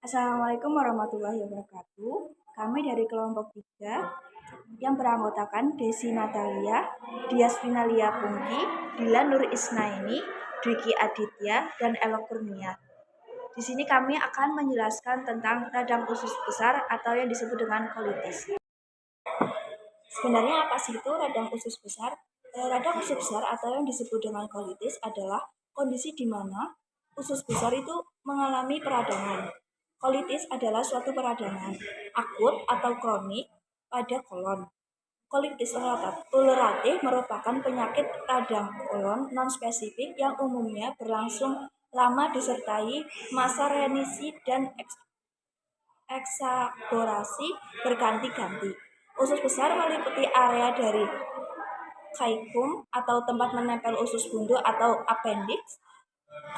Assalamualaikum warahmatullahi wabarakatuh. Kami dari kelompok 3 yang beranggotakan Desi Natalia, Dias Finalia Pungki, Dilan Nur Isnaini, Dwiki Aditya, dan Elok Kurnia. Di sini kami akan menjelaskan tentang radang usus besar atau yang disebut dengan kolitis. Sebenarnya apa sih itu radang usus besar? Radang usus besar atau yang disebut dengan kolitis adalah kondisi di mana usus besar itu mengalami peradangan. Kolitis adalah suatu peradangan akut atau kronik pada kolon. Kolitis ulceratif merupakan penyakit radang kolon non-spesifik yang umumnya berlangsung lama disertai masa remisi dan eksaborasi berganti-ganti. Usus besar meliputi area dari caecum atau tempat menempel usus buntu atau appendix,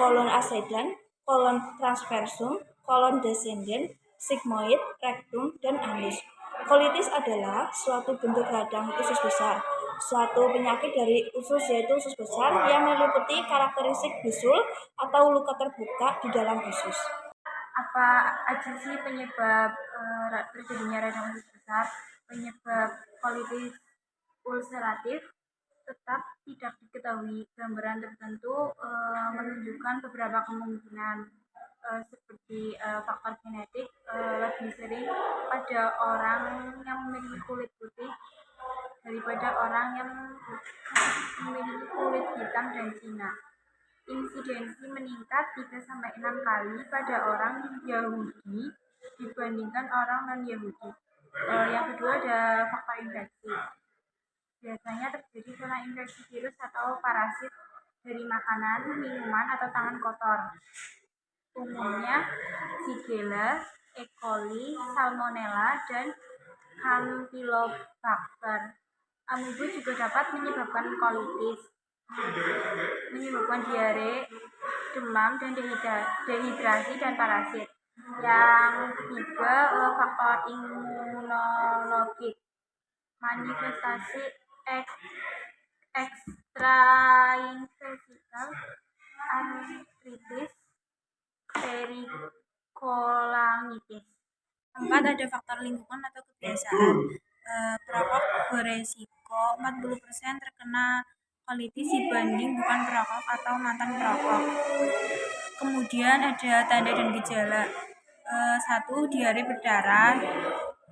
kolon ascendens, kolon transversum, kolon descendens, sigmoid, rectum, dan anus. Kolitis adalah suatu bentuk radang usus besar, suatu penyakit dari usus yaitu usus besar yang meliputi karakteristik bisul atau luka terbuka di dalam usus. Apa aja sih penyebab terjadinya radang usus besar? Penyebab kolitis ulceratif tetap tidak diketahui. Gambaran tertentu menunjukkan beberapa kemungkinan seperti faktor genetik lebih sering pada orang yang memiliki kulit putih daripada orang yang memiliki kulit hitam dan Cina. Insidensi meningkat 3-6 kali pada orang Yahudi dibandingkan orang non-Yahudi. Yang kedua ada faktor infeksi. Biasanya terjadi karena infeksi virus atau parasit dari makanan, minuman, atau tangan kotor. Umumnya Shigella, E. coli, Salmonella, dan Campylobacter. Amoeba juga dapat menyebabkan kolitis, menyebabkan diare, demam, dan dehidrasi dan parasit. Yang ketiga, faktor imunologik, manifestasi extraintestinal arthritis, perikolonitis. Keempat, ada faktor lingkungan atau kebiasaan. Perokok beresiko 40% terkena kolitis dibanding bukan perokok atau mantan perokok. Kemudian ada tanda dan gejala. 1. Diare berdarah.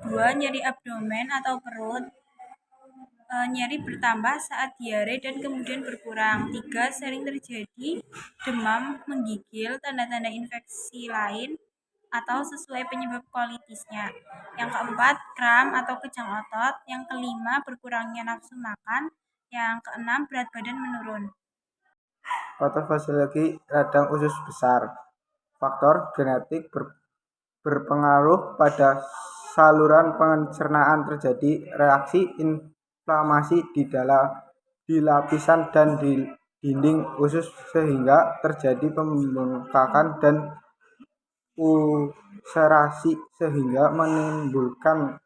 2. Nyeri abdomen atau perut. Nyeri bertambah saat diare dan kemudian berkurang. 3. Sering terjadi demam, menggigil, tanda-tanda infeksi lain atau sesuai penyebab kolitisnya. Yang keempat, kram atau kejang otot. Yang kelima, berkurangnya nafsu makan. Yang keenam, berat badan menurun. Patofisiologi radang usus besar. Faktor genetik berpengaruh pada saluran pencernaan, terjadi reaksi inflamasi di lapisan dan di dinding usus sehingga terjadi pembengkakan dan ulcerasi sehingga menimbulkan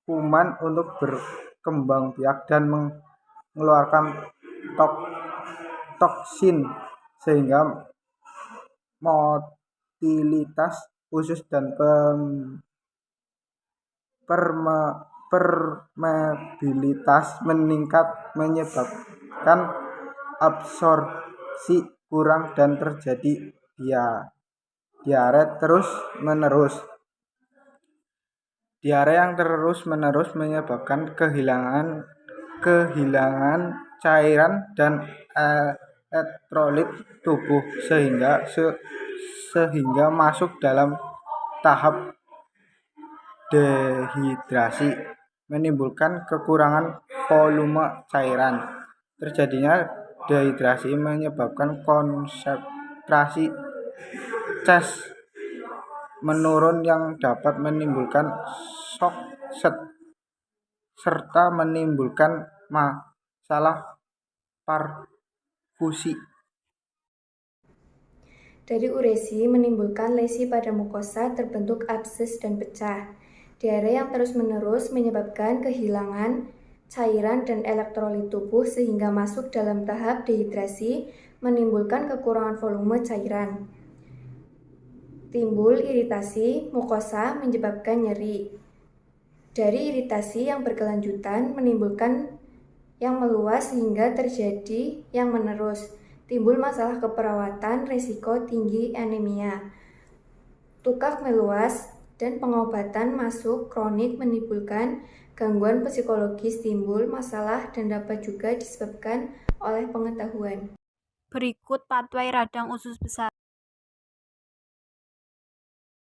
kuman untuk berkembang biak dan mengeluarkan toksin sehingga motilitas usus dan permeabilitas meningkat menyebabkan absorpsi kurang dan terjadi diare terus menerus. Diare yang terus menerus menyebabkan kehilangan cairan dan elektrolit tubuh sehingga masuk dalam tahap dehidrasi, menimbulkan kekurangan volume cairan. Terjadinya dehidrasi menyebabkan konsentrasi cas menurun yang dapat menimbulkan shock serta menimbulkan masalah perfusi. Dari uresi menimbulkan lesi pada mukosa, terbentuk abses dan pecah. Diare yang terus-menerus menyebabkan kehilangan cairan dan elektrolit tubuh sehingga masuk dalam tahap dehidrasi, menimbulkan kekurangan volume cairan. Timbul iritasi mukosa menyebabkan nyeri. Dari iritasi yang berkelanjutan menimbulkan yang meluas hingga terjadi yang menerus. Timbul masalah keperawatan, resiko tinggi anemia. Tukak meluas dan pengobatan masuk kronik menimbulkan gangguan psikologis, timbul masalah dan dapat juga disebabkan oleh pengetahuan. Berikut pathway radang usus besar.